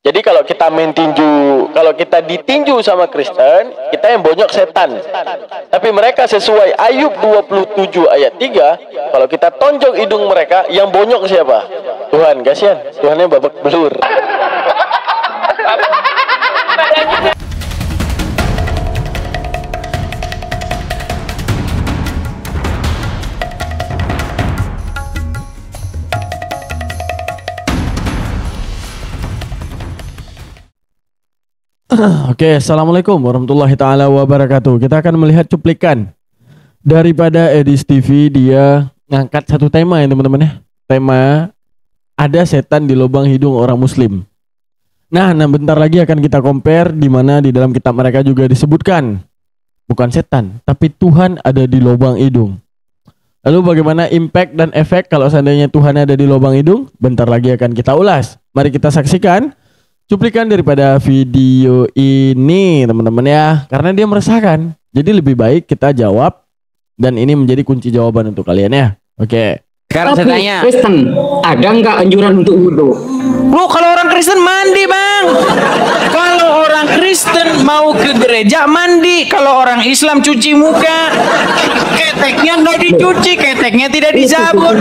Jadi kalau kita main tinju, kalau kita ditinju sama Kristen, kita yang bonyok setan. Tapi mereka sesuai Ayub 27 ayat 3, kalau kita tonjok hidung mereka, yang bonyok siapa? Tuhan, kasihan. Tuhannya babak belur. Oke, assalamualaikum warahmatullahi taala wabarakatuh. Kita akan melihat cuplikan daripada Edis TV. Dia ngangkat satu tema ya teman-teman ya. Tema ada setan di lubang hidung orang muslim. Nah bentar lagi akan kita compare, di mana di dalam kitab mereka juga disebutkan bukan setan, tapi Tuhan ada di lubang hidung. Lalu bagaimana impact dan efek kalau seandainya Tuhan ada di lubang hidung? Bentar lagi akan kita ulas. Mari kita saksikan cuplikan daripada video ini teman-teman ya, karena dia meresahkan. Jadi lebih baik kita jawab, dan ini menjadi kunci jawaban untuk kalian ya. Oke. Sekarang saya tanya, Kristen ada nggak anjuran untuk wudhu? Lu kalau orang Kristen mandi bang. Kalau orang Kristen mau ke gereja mandi. Kalau orang Islam cuci muka. Keteknya nggak dicuci, keteknya tidak disabun.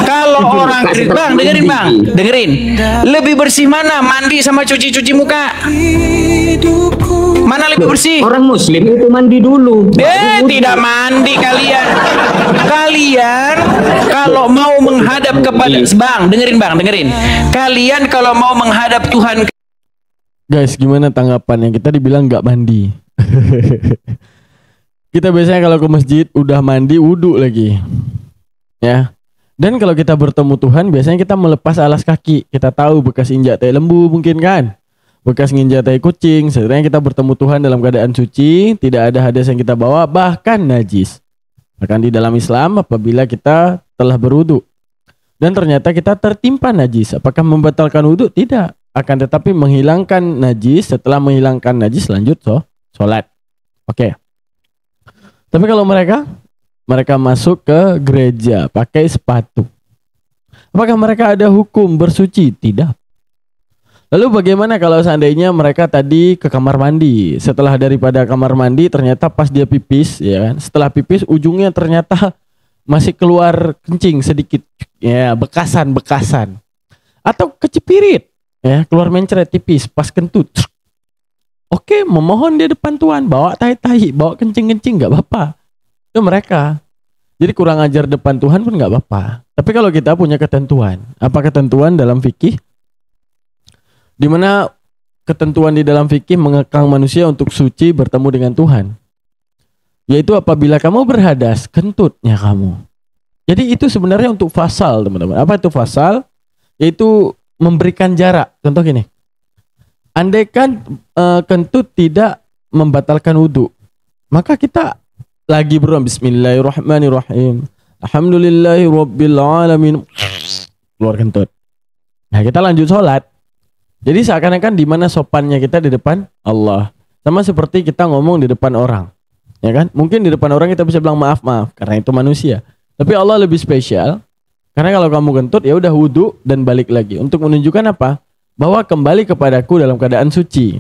Kalau orang Kristen, bang dengerin. Lebih bersih mana, mandi sama cuci muka? Mana lebih bersih? Orang Muslim itu mandi dulu. Tidak mandi kalian. Kalian kalau mau menghadap kepada dengerin. Kalian kalau mau menghadap Tuhan. Guys, gimana tanggapannya? Kita dibilang nggak mandi. Kita biasanya kalau ke masjid udah mandi, wudhu lagi. Ya. Dan kalau kita bertemu Tuhan, biasanya kita melepas alas kaki. Kita tahu bekas injak tai lembu mungkin kan? Bekas nginjak tai kucing. Sebenarnya kita bertemu Tuhan dalam keadaan suci, tidak ada hadas yang kita bawa, bahkan najis. Bahkan di dalam Islam, apabila kita telah berwudu dan ternyata kita tertimpa najis, apakah membatalkan wudu? Tidak. Akan tetapi menghilangkan najis. Setelah menghilangkan najis, lanjut sholat. Oke. Tapi kalau mereka masuk ke gereja pakai sepatu, apakah mereka ada hukum bersuci? Tidak. Lalu bagaimana kalau seandainya mereka tadi ke kamar mandi, setelah daripada kamar mandi ternyata pas dia pipis, ya kan? Setelah pipis ujungnya ternyata masih keluar kencing sedikit, ya, bekasan, atau kecepirit, ya, keluar mencret tipis pas kentut. Oke, memohon di depan Tuhan, bawa tai, bawa kencing, nggak apa-apa. Itu mereka. Jadi kurang ajar depan Tuhan pun nggak apa-apa. Tapi kalau kita punya ketentuan, apa ketentuan dalam fikih? Di mana ketentuan di dalam fikih mengekang manusia untuk suci bertemu dengan Tuhan, yaitu apabila kamu berhadas, kentutnya kamu. Jadi itu sebenarnya untuk fasal teman-teman. Apa itu fasal? Yaitu memberikan jarak. Contoh gini, andaikan kentut tidak membatalkan wudhu, maka kita lagi berdoa Bismillahirrahmanirrahim, Alhamdulillahirabbil alamin, keluar kentut. Nah kita lanjut sholat. Jadi seakan-akan di mana sopannya kita di depan Allah. Sama seperti kita ngomong di depan orang, ya kan? Mungkin di depan orang kita bisa bilang maaf karena itu manusia. Tapi Allah lebih spesial, karena kalau kamu kentut ya udah wudu dan balik lagi untuk menunjukkan apa? Bahwa kembali kepadaku dalam keadaan suci.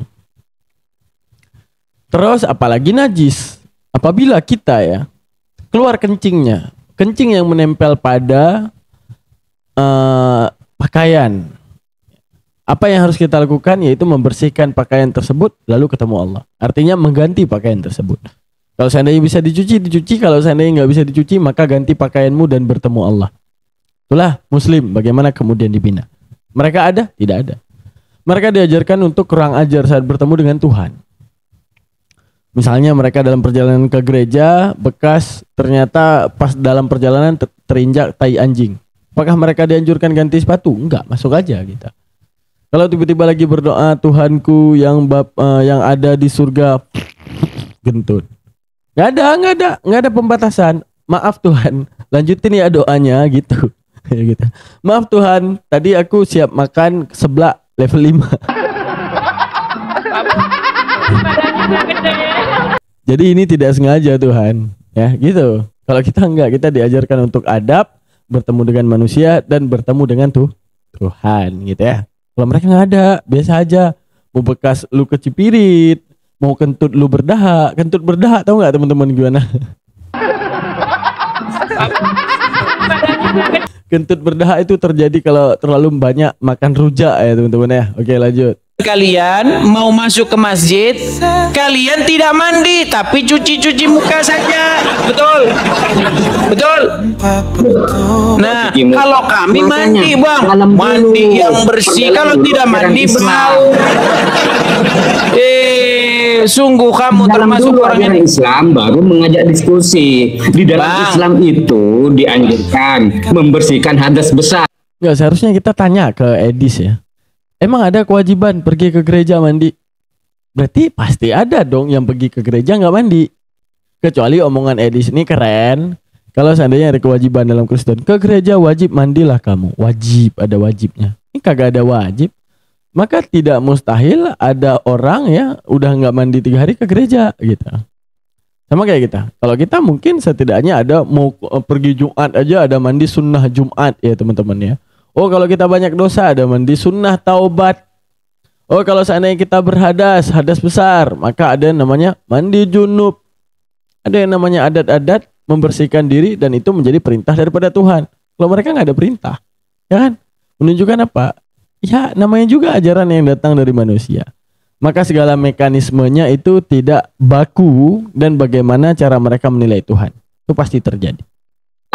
Terus apalagi najis. Apabila kita ya keluar kencing yang menempel pada pakaian, apa yang harus kita lakukan? Yaitu membersihkan pakaian tersebut lalu ketemu Allah. Artinya mengganti pakaian tersebut. Kalau seandainya bisa dicuci. Kalau seandainya nggak bisa dicuci, maka ganti pakaianmu dan bertemu Allah. Itulah Muslim. Bagaimana kemudian dibina? Mereka ada? Tidak ada. Mereka diajarkan untuk kurang ajar saat bertemu dengan Tuhan. Misalnya mereka dalam perjalanan ke gereja, bekas ternyata pas dalam perjalanan terinjak tai anjing. Apakah mereka dianjurkan ganti sepatu? Enggak, masuk aja gitu. Kalau tiba-tiba lagi berdoa, Tuhanku yang ada di surga, gentut. Nggak ada pembatasan. Maaf Tuhan, lanjutin ya doanya gitu. Gitu. Maaf Tuhan, tadi aku siap makan seblak level 5. Jadi ini tidak sengaja Tuhan, ya gitu. Kalau kita enggak, kita diajarkan untuk adab, bertemu dengan manusia dan bertemu dengan Tuhan, gitu ya. Kalau mereka nggak ada, biasa aja. Mau bekas lu kecipirit, mau kentut lu berdahak. Kentut berdahak tahu nggak teman-teman gimana? Kentut berdahak itu terjadi kalau terlalu banyak makan rujak ya teman-teman ya. Oke lanjut. Kalian mau masuk ke masjid, kalian tidak mandi tapi cuci-cuci muka saja. Betul? Betul? Nah, kalau kami mandi, Bang. Mandi yang bersih, kalau tidak mandi bau. Sungguh kamu termasuk orang yang Islam baru mengajak diskusi. Di dalam Islam itu dianjurkan membersihkan hadas besar. Nggak, seharusnya kita tanya ke Edis ya. Emang ada kewajiban pergi ke gereja mandi? Berarti pasti ada dong yang pergi ke gereja nggak mandi. Kecuali omongan Edis ini keren. Kalau seandainya ada kewajiban dalam Kristen, ke gereja wajib mandilah kamu. Wajib, ada wajibnya. Ini kagak ada wajib. Maka tidak mustahil ada orang ya udah nggak mandi 3 hari ke gereja gitu. Sama kayak kita. Kalau kita mungkin setidaknya ada mau pergi Jumat aja ada mandi sunnah Jumat ya teman-teman ya. Oh kalau kita banyak dosa ada mandi sunnah taubat. Oh kalau seandainya kita berhadas, hadas besar, maka ada yang namanya mandi junub. Ada yang namanya adat-adat membersihkan diri dan itu menjadi perintah daripada Tuhan. Kalau mereka nggak ada perintah, ya kan? Menunjukkan apa? Ya namanya juga ajaran yang datang dari manusia. Maka segala mekanismenya itu tidak baku dan bagaimana cara mereka menilai Tuhan. Itu pasti terjadi.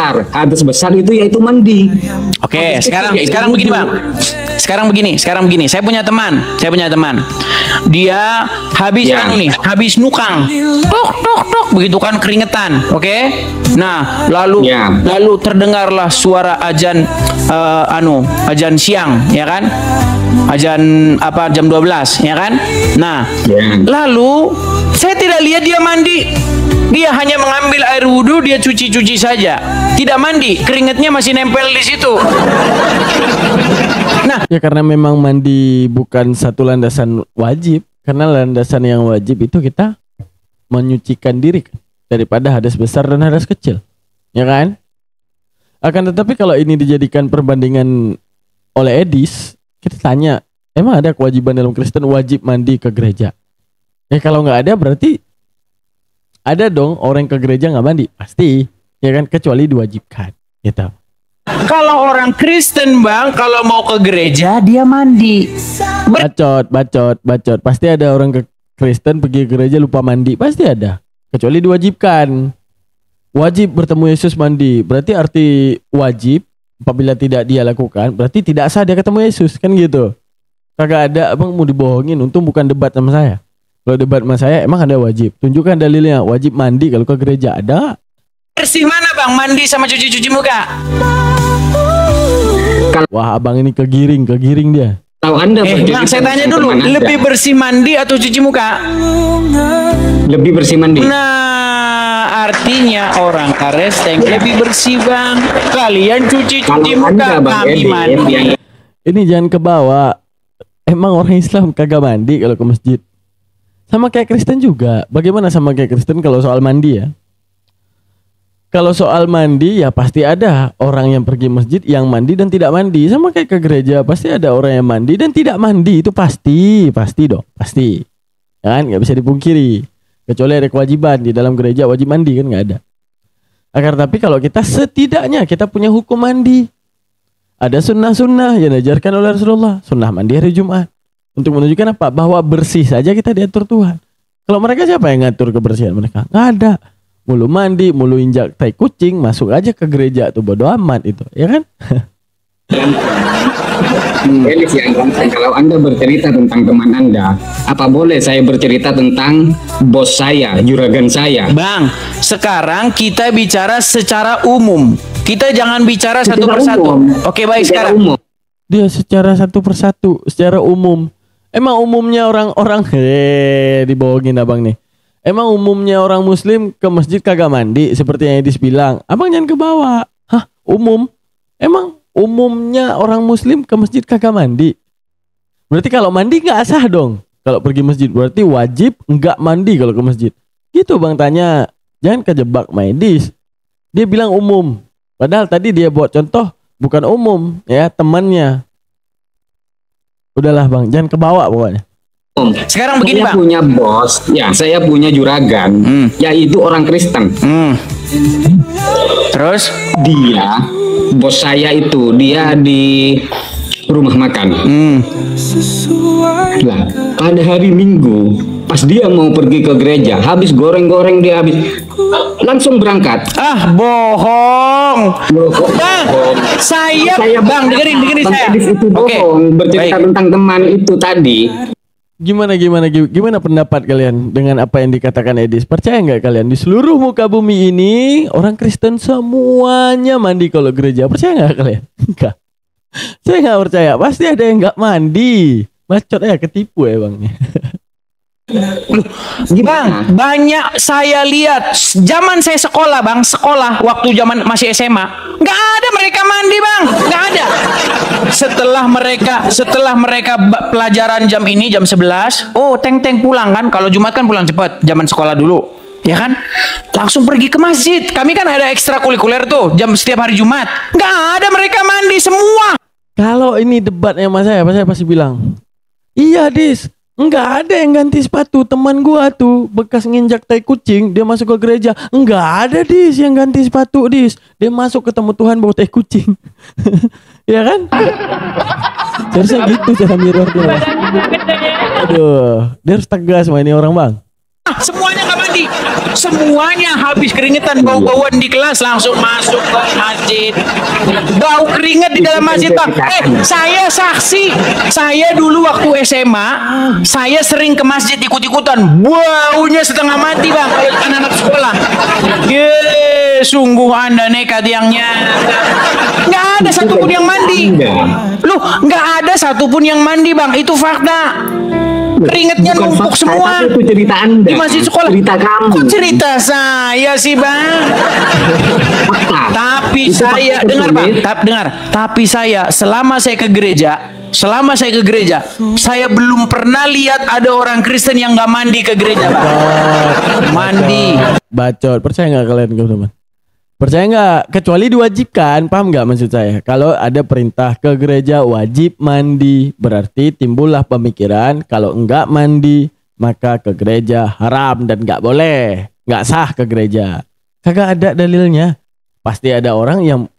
Hadas besar itu yaitu mandi. Oke, sekarang begini Bang. Sekarang begini. Saya punya teman. Dia habis habis nukang. Tok, begitu kan keringetan. Oke? Nah, lalu terdengarlah suara azan azan siang, ya kan? Azan jam 12, ya kan? Nah, lalu saya tidak lihat dia mandi. Dia hanya mengambil air wudhu, dia cuci-cuci saja. Tidak mandi, keringatnya masih nempel di situ. Nah, ya karena memang mandi bukan satu landasan wajib. Karena landasan yang wajib itu kita menyucikan diri daripada hadas besar dan hadas kecil. Ya kan? Akan tetapi kalau ini dijadikan perbandingan oleh Edis, kita tanya, emang ada kewajiban dalam Kristen wajib mandi ke gereja? Ya kalau nggak ada berarti ada dong orang ke gereja nggak mandi, pasti, ya kan, kecuali diwajibkan, gitu. Kalau orang Kristen Bang, kalau mau ke gereja dia mandi. Bacot, pasti ada orang ke Kristen pergi ke gereja lupa mandi, pasti ada, kecuali diwajibkan. Wajib bertemu Yesus mandi, berarti arti wajib apabila tidak dia lakukan, berarti tidak sah dia ketemu Yesus, kan gitu. Kagak ada, abang mau dibohongin, untung bukan debat sama saya. Kalau debat sama saya emang ada wajib. Tunjukkan dalilnya. Wajib mandi kalau ke gereja ada. Bersih mana Bang? Mandi sama cuci-cuci muka? Wah abang ini kegiring dia. Tahu Anda Bang, saya tanya dulu, lebih bersih mandi atau cuci muka? Lebih bersih mandi. Nah, artinya orang Kristen lebih bersih Bang. Kalian cuci-cuci muka, kami mandi. Ini jangan kebawa. Emang orang Islam kagak mandi kalau ke masjid? Sama kayak Kristen juga. Bagaimana sama kayak Kristen kalau soal mandi ya? Kalau soal mandi ya pasti ada orang yang pergi masjid yang mandi dan tidak mandi. Sama kayak ke gereja pasti ada orang yang mandi dan tidak mandi. Itu pasti dong, pasti. Kan nggak bisa dipungkiri. Kecuali ada kewajiban di dalam gereja wajib mandi kan nggak ada. Agar tapi kalau kita setidaknya kita punya hukum mandi. Ada sunnah-sunnah yang diajarkan oleh Rasulullah. Sunnah mandi hari Jumat. Untuk menunjukkan apa? Bahwa bersih saja kita diatur Tuhan. Kalau mereka siapa yang ngatur kebersihan mereka? Nggak ada. Mulu mandi, mulu injak tai kucing, masuk aja ke gereja tuh, bodo amat itu, ya kan? Kalau Anda bercerita tentang teman Anda, apa boleh saya bercerita tentang bos saya, juragan saya? Bang, sekarang kita bicara secara umum. Kita jangan bicara satu persatu. Oke, baik sekarang. Dia secara satu persatu, secara umum. Emang umumnya orang-orang dibohongin abang nih. Emang umumnya orang muslim ke masjid kagak mandi seperti yang Edis bilang. Abang jangan ke bawah. Hah, umum? Emang umumnya orang muslim ke masjid kagak mandi? Berarti kalau mandi nggak sah dong. Kalau pergi masjid berarti wajib nggak mandi kalau ke masjid. Gitu bang tanya. Jangan kejebak Edis. Dia bilang umum. Padahal tadi dia buat contoh bukan umum ya, temannya. Udahlah bang, jangan kebawa pokoknya. Sekarang begini Saya bang. punya bos, ya saya punya juragan, yaitu orang Kristen. Terus? Dia, bos saya itu, dia di rumah makan. Lah, pada hari Minggu, pas dia mau pergi ke gereja, habis goreng-goreng dia habis, langsung berangkat. Ah, bohong. Bang, saya bang dengerin Bang saya. Edis itu Oke. bohong, bercerita Baik. tentang teman itu tadi. Gimana pendapat kalian dengan apa yang dikatakan Edis? Percaya nggak kalian di seluruh muka bumi ini orang Kristen semuanya mandi kalau gereja? Percaya nggak kalian? Enggak. Saya nggak percaya. Pasti ada yang nggak mandi. Bacot ya, ketipu ya bang. Bang, banyak saya lihat zaman saya sekolah bang, waktu zaman masih SMA, nggak ada mereka mandi bang, nggak ada. Setelah mereka pelajaran jam ini jam 11, oh teng pulang kan, kalau Jumat kan pulang cepat, zaman sekolah dulu, ya kan, langsung pergi ke masjid. Kami kan ada ekstrakurikuler tuh, jam setiap hari Jumat, nggak ada mereka mandi semua. Kalau ini debatnya sama saya pasti bilang, iya Dis, enggak ada yang ganti sepatu. Teman gua tuh bekas nginjak tai kucing, dia masuk ke gereja, enggak ada Dis yang ganti sepatu Dis. Dia masuk ketemu Tuhan bawa tai kucing. Ya kan? Seharusnya gitu cara mirrornya. Aduh, dia harus tegas sama ini orang bang. Semuanya nggak mandi, semuanya habis keringetan, bau-bauan di kelas langsung masuk ke masjid, bau keringet di dalam masjid bang. Saya saksi, saya dulu waktu SMA saya sering ke masjid ikut-ikutan, baunya setengah mati bang kalau anak-anak sekolah. Sungguh anda nekat yang nyata. Nggak ada satupun yang mandi. Loh, nggak ada satupun yang mandi bang, itu fakta. Keringetnya numpuk semua. Itu cerita Anda. Di masjid sekolah. Cerita kamu. Kok cerita saya sih bang? Tapi Itu saya fakta dengar bang, tertulis. dengar. Tapi saya selama saya ke gereja, saya belum pernah lihat ada orang Kristen yang nggak mandi ke gereja bang. Mandi. Bacot, percaya nggak kalian teman-teman? Percaya nggak? Kecuali diwajibkan, paham nggak maksud saya? Kalau ada perintah ke gereja wajib mandi, berarti timbullah pemikiran kalau enggak mandi maka ke gereja haram dan nggak boleh, nggak sah ke gereja. Kagak ada dalilnya. Pasti ada orang yang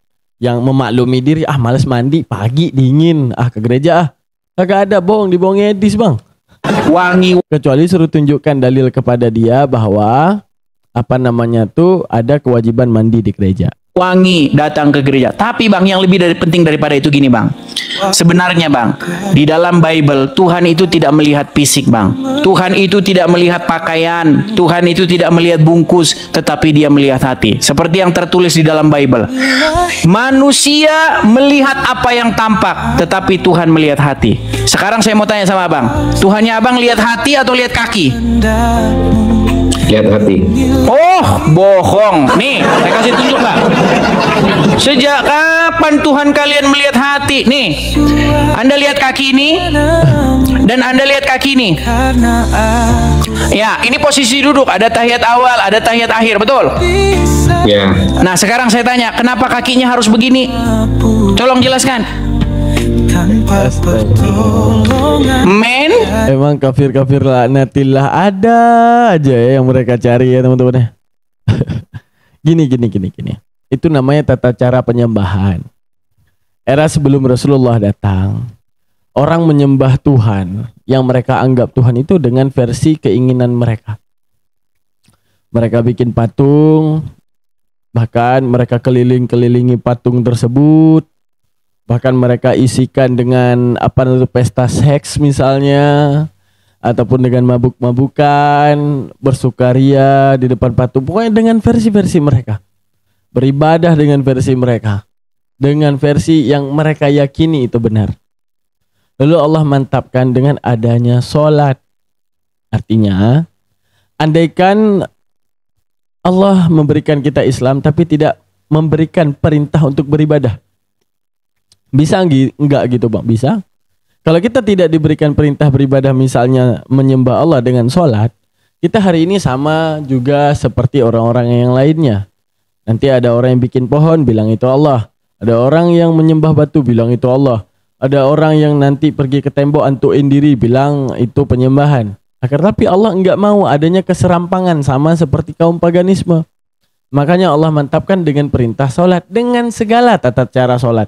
memaklumi diri, males mandi pagi dingin, ke gereja Kagak ada, dibohong Edis bang. Wangi. Kecuali suruh tunjukkan dalil kepada dia bahwa ada kewajiban mandi di gereja. Wangi datang ke gereja. Tapi bang, yang lebih penting daripada itu gini bang. Sebenarnya bang, di dalam Bible Tuhan itu tidak melihat fisik bang. Tuhan itu tidak melihat pakaian. Tuhan itu tidak melihat bungkus, tetapi dia melihat hati. Seperti yang tertulis di dalam Bible. Manusia melihat apa yang tampak, tetapi Tuhan melihat hati. Sekarang saya mau tanya sama abang, Tuhannya abang lihat hati atau lihat kaki? Lihat hati. Oh, bohong. Nih, saya kasih tunjuk nggak? Sejak kapan Tuhan kalian melihat hati? Nih, Anda lihat kaki ini, dan Anda lihat kaki ini. Ya, ini posisi duduk. Ada tahiyat awal, ada tahiyat akhir, betul? Ya. Nah, sekarang saya tanya, kenapa kakinya harus begini? Tolong jelaskan. Men, Emang kafir-kafir laknatillah ada aja ya yang mereka cari ya teman-teman ya. Gini. Itu namanya tata cara penyembahan. Era sebelum Rasulullah datang, orang menyembah Tuhan yang mereka anggap Tuhan itu dengan versi keinginan mereka. Mereka bikin patung, bahkan mereka keliling-kelilingi patung tersebut. Bahkan mereka isikan dengan pesta seks misalnya, ataupun dengan mabuk-mabukan, bersukaria di depan patung. Pokoknya dengan versi-versi mereka. Beribadah dengan versi mereka. Dengan versi yang mereka yakini itu benar. Lalu Allah mantapkan dengan adanya sholat. Artinya, andaikan Allah memberikan kita Islam tapi tidak memberikan perintah untuk beribadah, bisa enggak gitu bang? Bisa. Kalau kita tidak diberikan perintah beribadah, misalnya menyembah Allah dengan sholat, kita hari ini sama juga seperti orang-orang yang lainnya. Nanti ada orang yang bikin pohon bilang itu Allah, ada orang yang menyembah batu bilang itu Allah, Ada orang yang nanti pergi ke tembok antuin diri bilang itu penyembahan. Akan tapi Allah enggak mau adanya keserampangan sama seperti kaum paganisme. Makanya Allah mantapkan dengan perintah sholat dengan segala tata cara sholat.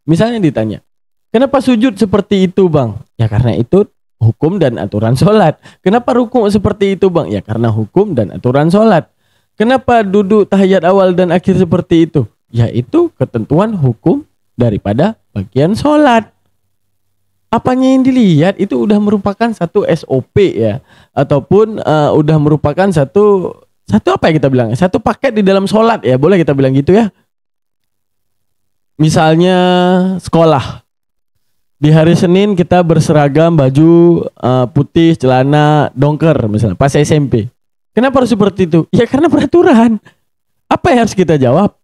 Misalnya ditanya, kenapa sujud seperti itu bang? Ya karena itu hukum dan aturan sholat. Kenapa rukuk seperti itu bang? Ya karena hukum dan aturan sholat. Kenapa duduk tahiyat awal dan akhir seperti itu? Ya itu ketentuan hukum daripada bagian sholat. Apanya yang dilihat itu udah merupakan satu SOP ya, ataupun udah merupakan satu apa ya kita bilang, satu paket di dalam sholat ya, boleh kita bilang gitu ya. Misalnya sekolah, di hari Senin kita berseragam baju putih, celana dongker misalnya pas SMP. Kenapa harus seperti itu? Ya karena peraturan. Apa yang harus kita jawab?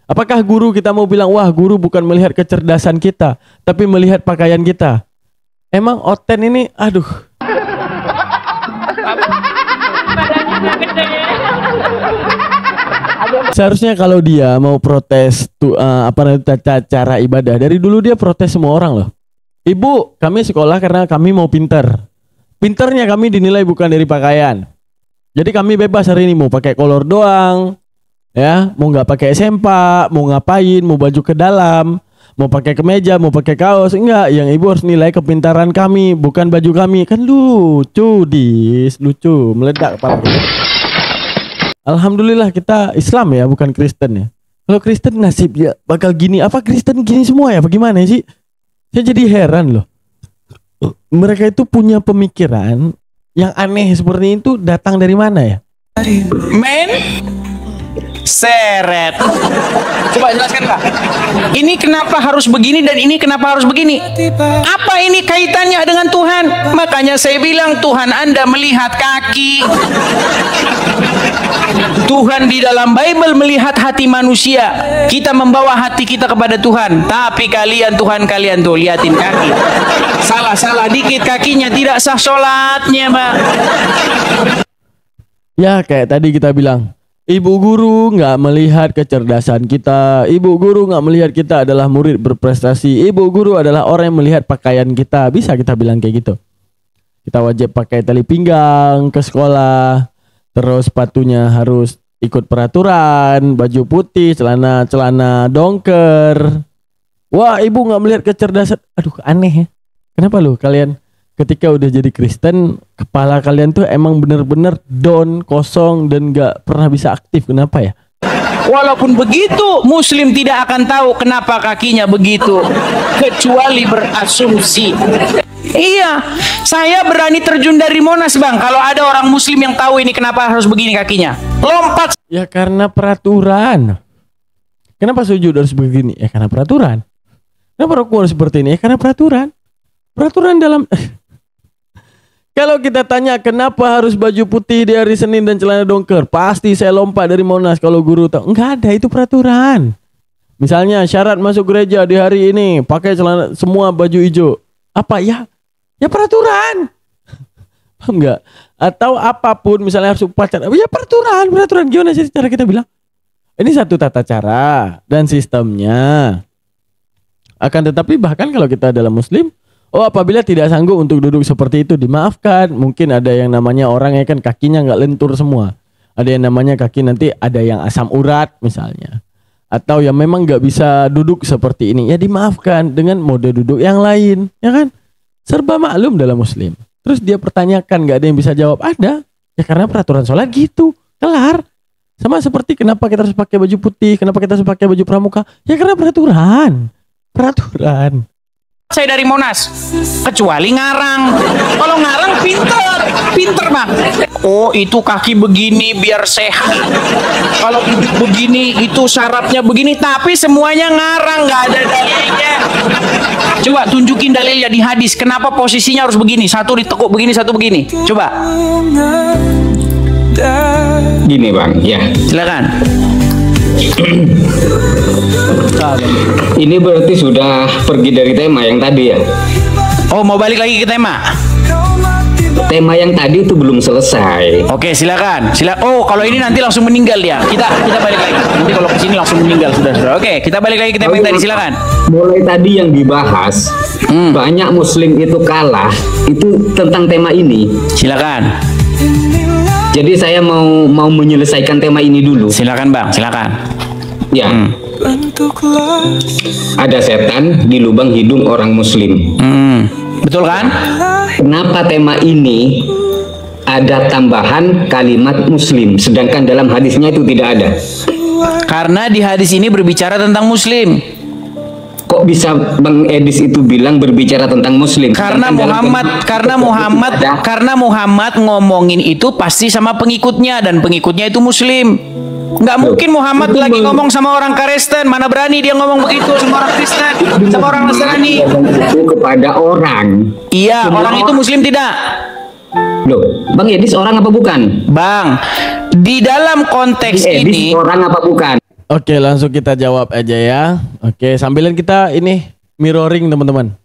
Apakah guru kita mau bilang, wah guru bukan melihat kecerdasan kita, tapi melihat pakaian kita? Emang Oten ini, aduh. Seharusnya kalau dia mau protes tuh cara ibadah, dari dulu dia protes semua orang loh. Ibu, kami sekolah karena kami mau pinter. Pinternya kami dinilai bukan dari pakaian. Jadi kami bebas hari ini mau pakai kolor doang. Ya, mau nggak pakai sempak, mau ngapain, mau baju ke dalam, mau pakai kemeja, mau pakai kaos, enggak. Yang ibu harus nilai kepintaran kami, bukan baju kami. Kan lucu, lucu, meledak kepala kita. Alhamdulillah kita Islam ya, bukan Kristen ya. Kalau Kristen nasibnya bakal gini, apa Kristen gini semua ya? Bagaimana sih? Saya jadi heran loh. Mereka itu punya pemikiran yang aneh seperti itu datang dari mana ya? Men seret. Coba jelaskan Pak. Ini kenapa harus begini dan ini kenapa harus begini? Apa ini kaitannya dengan Tuhan? Makanya saya bilang Tuhan Anda melihat kaki. Tuhan di dalam Bible melihat hati manusia. Kita membawa hati kita kepada Tuhan. Tapi Tuhan kalian tuh liatin kaki. Salah dikit kakinya tidak sah sholatnya Pak. Ya kayak tadi kita bilang, ibu guru nggak melihat kecerdasan kita. Ibu guru nggak melihat kita adalah murid berprestasi. Ibu guru adalah orang yang melihat pakaian kita. Bisa kita bilang kayak gitu. Kita wajib pakai tali pinggang ke sekolah. Terus sepatunya harus ikut peraturan. Baju putih, celana dongker. Wah, ibu nggak melihat kecerdasan. Aduh, aneh ya. Kenapa lu kalian ketika udah jadi Kristen, kepala kalian tuh emang bener-bener down, kosong, dan gak pernah bisa aktif. Kenapa ya? Walaupun begitu, Muslim tidak akan tahu kenapa kakinya begitu, kecuali berasumsi. Iya, saya berani terjun dari Monas bang. Kalau ada orang Muslim yang tahu ini kenapa harus begini kakinya, lompat. Ya karena peraturan. Kenapa sujud harus begini? Ya karena peraturan. Kenapa rukuk harus seperti ini? Ya karena peraturan. Peraturan dalam. Kalau kita tanya kenapa harus baju putih di hari Senin dan celana dongker, pasti saya lompat dari Monas kalau guru tahu. Enggak ada, itu peraturan. Misalnya syarat masuk gereja di hari ini pakai celana semua baju hijau. Apa ya? Ya peraturan. Paham enggak? Atau apapun misalnya harus upacara. Ya peraturan. Gimana sih cara kita bilang? Ini satu tata cara dan sistemnya. Akan tetapi bahkan kalau kita adalah Muslim, apabila tidak sanggup untuk duduk seperti itu, dimaafkan. Mungkin ada yang namanya orang yang kan kakinya nggak lentur semua. Ada yang namanya kaki nanti ada yang asam urat misalnya. Atau yang memang nggak bisa duduk seperti ini. Ya dimaafkan dengan mode duduk yang lain. Ya kan? Serba maklum dalam Muslim. Terus dia pertanyakan, nggak ada yang bisa jawab. Ada. Ya karena peraturan sholat gitu. Kelar. Sama seperti kenapa kita harus pakai baju putih. Kenapa kita harus pakai baju pramuka. Ya karena peraturan. Saya dari Monas, kecuali ngarang. Kalau ngarang pinter bang. Oh itu kaki begini biar sehat. Kalau begini itu syaratnya begini. Tapi semuanya ngarang, nggak ada dalilnya. Coba tunjukin dalilnya di hadis. Kenapa posisinya harus begini? Satu ditekuk begini, satu begini. Coba. Gini bang, ya. Silakan. Ini berarti sudah pergi dari tema yang tadi ya? Oh mau balik lagi ke tema? tema yang tadi itu belum selesai. Oke, silakan. Oh, kalau ini nanti langsung meninggal dia. Kita balik lagi. Nanti kalau kesini langsung meninggal sudah. Oke, kita balik lagi ke tema yang tadi, silakan. Mulai tadi yang dibahas, banyak Muslim itu kalah, itu tentang tema ini. Silakan. Jadi saya mau menyelesaikan tema ini dulu. Silakan Bang, silakan. Ya. Ada setan di lubang hidung orang Muslim. Betul kan? Kenapa tema ini ada tambahan kalimat Muslim, sedangkan dalam hadisnya itu tidak ada? Karena di hadis ini berbicara tentang Muslim. Kok bisa Bang Edis itu bilang berbicara tentang Muslim? Karena Muhammad ngomongin itu pasti sama pengikutnya, dan pengikutnya itu Muslim. Nggak mungkin Muhammad lagi ngomong sama orang Kristen. Mana berani dia ngomong begitu sama orang Kristen, sama orang Nasrani. Itu kepada orang. Iya, orang itu Muslim tidak? Loh, Bang Edis orang apa bukan? Bang, di dalam konteks Edis ini orang apa bukan? Oke, langsung kita jawab aja ya. Oke, sambilan kita ini mirroring teman-teman.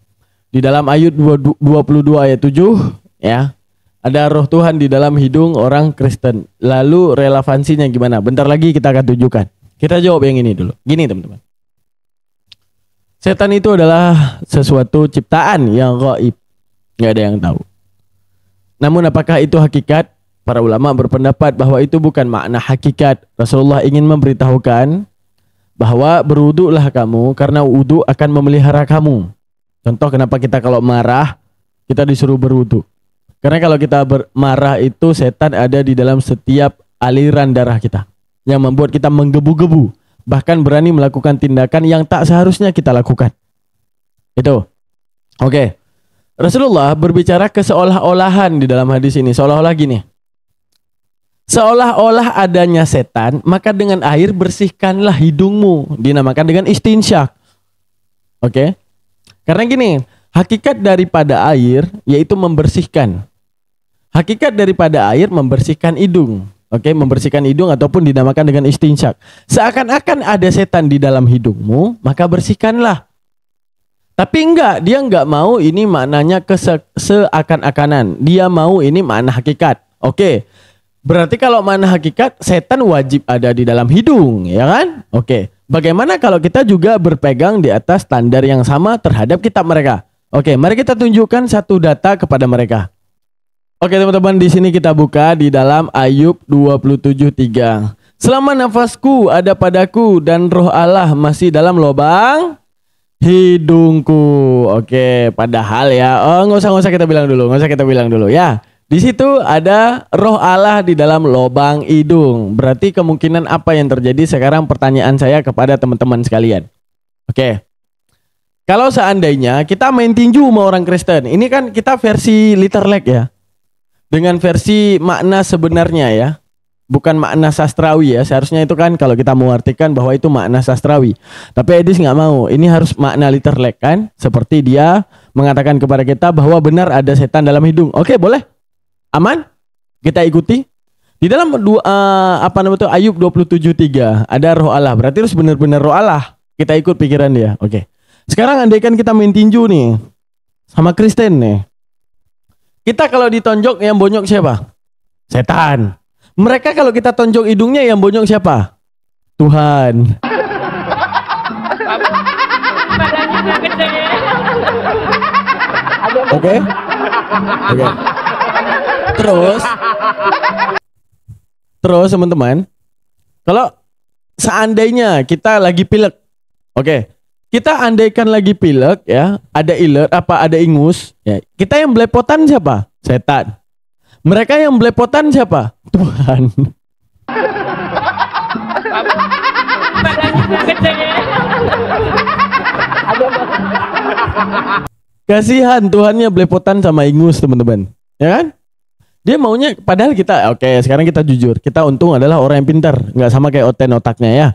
Di dalam ayat 22 ayat 7 ya. Ada roh Tuhan di dalam hidung orang Kristen. Lalu relevansinya gimana? Bentar lagi kita akan tunjukkan. Kita jawab yang ini dulu. Gini teman-teman. Setan itu adalah sesuatu ciptaan yang gaib. Nggak ada yang tahu. Namun apakah itu hakikat? Para ulama berpendapat bahwa itu bukan makna hakikat. Rasulullah ingin memberitahukan bahwa berwuduklah kamu karena wudu akan memelihara kamu. Contoh kenapa kita kalau marah kita disuruh berwudu. Karena kalau kita marah itu setan ada di dalam setiap aliran darah kita yang membuat kita menggebu-gebu, bahkan berani melakukan tindakan yang tak seharusnya kita lakukan. Itu. Oke. Rasulullah berbicara keseolah-olahan di dalam hadis ini, seolah-olah gini. Seolah-olah adanya setan, maka dengan air bersihkanlah hidungmu, dinamakan dengan istinsyak. Oke. Karena gini, hakikat daripada air yaitu membersihkan. Hakikat daripada air membersihkan hidung. Oke, membersihkan hidung ataupun dinamakan dengan istinsyak. Seakan-akan ada setan di dalam hidungmu, maka bersihkanlah. Tapi enggak, dia enggak mau ini maknanya seakan-akanan. Dia mau ini makna hakikat. Oke. Berarti kalau makna hakikat, setan wajib ada di dalam hidung, ya kan? Oke. Bagaimana kalau kita juga berpegang di atas standar yang sama terhadap kitab mereka? Oke, mari kita tunjukkan satu data kepada mereka. Oke teman-teman, di sini kita buka di dalam Ayub 27:3. Selama nafasku ada padaku dan roh Allah masih dalam lubang hidungku. Oke, padahal ya, nggak usah kita bilang dulu, ya. Di situ ada roh Allah di dalam lubang hidung. Berarti kemungkinan apa yang terjadi sekarang? Pertanyaan saya kepada teman-teman sekalian. Oke. Kalau seandainya kita main tinju sama orang Kristen, ini kan kita versi literlek ya. Dengan versi makna sebenarnya ya. Bukan makna sastrawi ya. Seharusnya itu kan kalau kita mau artikan bahwa itu makna sastrawi. Tapi Edis nggak mau. Ini harus makna literlek kan. Seperti dia mengatakan kepada kita bahwa benar ada setan dalam hidung. Oke, boleh? Aman? Kita ikuti. Di dalam Ayub 27:3 ada roh Allah. Berarti harus benar-benar roh Allah. Kita ikut pikiran dia. Oke. Sekarang andaikan kita main tinju nih sama Kristen nih. Kita kalau ditonjok yang bonyok siapa? Setan. Mereka kalau kita tonjok hidungnya yang bonyok siapa? Tuhan. Oke. Terus teman-teman, kalau seandainya kita lagi pilek, oke. Kita andaikan lagi pilek ya, ada iler ada ingus ya. Kita yang belepotan siapa? Setan. Mereka yang belepotan siapa? Tuhan. Kasihan Tuhannya belepotan sama ingus teman-teman. Ya kan? Dia maunya, padahal kita, oke, sekarang kita jujur. Kita untung adalah orang yang pintar, nggak sama kayak Oten otaknya ya.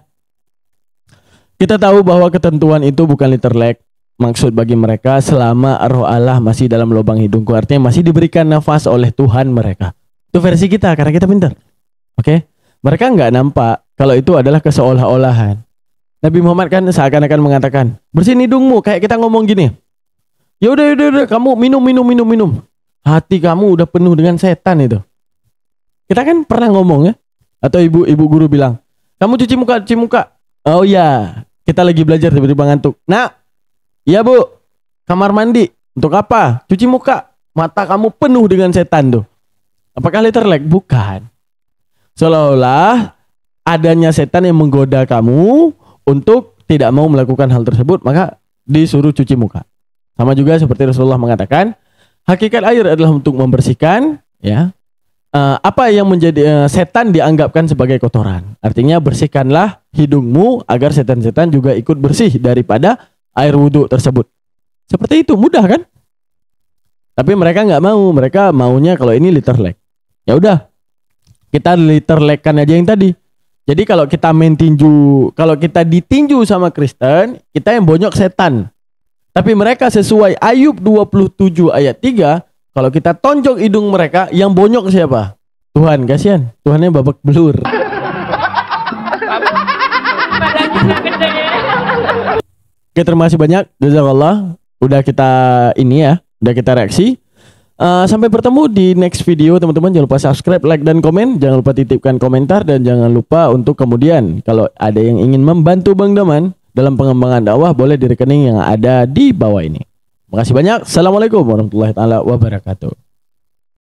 Kita tahu bahwa ketentuan itu bukan literlek. Maksud bagi mereka selama roh Allah masih dalam lubang hidungku. Artinya masih diberikan nafas oleh Tuhan mereka. Itu versi kita karena kita pintar. Oke? Mereka nggak nampak kalau itu adalah keseolah-olahan. Nabi Muhammad kan seakan-akan mengatakan, bersihin hidungmu. Kayak kita ngomong gini. Ya udah, kamu minum. hati kamu udah penuh dengan setan itu. Kita kan pernah ngomong ya, atau ibu guru bilang, kamu cuci muka. Oh iya, kita lagi belajar tiba-tiba ngantuk. Nah, iya bu, kamar mandi. Untuk apa? Cuci muka. Mata kamu penuh dengan setan tuh. Apakah letterlek? Bukan. Seolah-olah adanya setan yang menggoda kamu untuk tidak mau melakukan hal tersebut, maka disuruh cuci muka. Sama juga seperti Rasulullah mengatakan, hakikat air adalah untuk membersihkan, ya. Apa yang menjadi setan dianggapkan sebagai kotoran. Artinya bersihkanlah hidungmu agar setan-setan juga ikut bersih daripada air wudhu tersebut. Seperti itu, mudah kan? Tapi mereka nggak mau, mereka maunya kalau ini letterlek. Ya udah, kita letterlekkan aja yang tadi. Jadi kalau kita main tinju, kalau kita ditinju sama Kristen, kita yang bonyok setan. Tapi mereka sesuai Ayub 27 ayat 3, kalau kita tonjok hidung mereka, yang bonyok siapa? Tuhan, kasihan. Tuhannya babak belur. Oke, terima kasih banyak. Jazakallah. Udah kita ini ya, udah kita reaksi. Sampai bertemu di next video teman-teman. Jangan lupa subscribe, like, dan komen. Jangan lupa titipkan komentar. Dan jangan lupa untuk kemudian kalau ada yang ingin membantu Bang Daman dalam pengembangan dakwah, boleh di rekening yang ada di bawah ini. Makasih banyak. Assalamualaikum warahmatullahi wabarakatuh.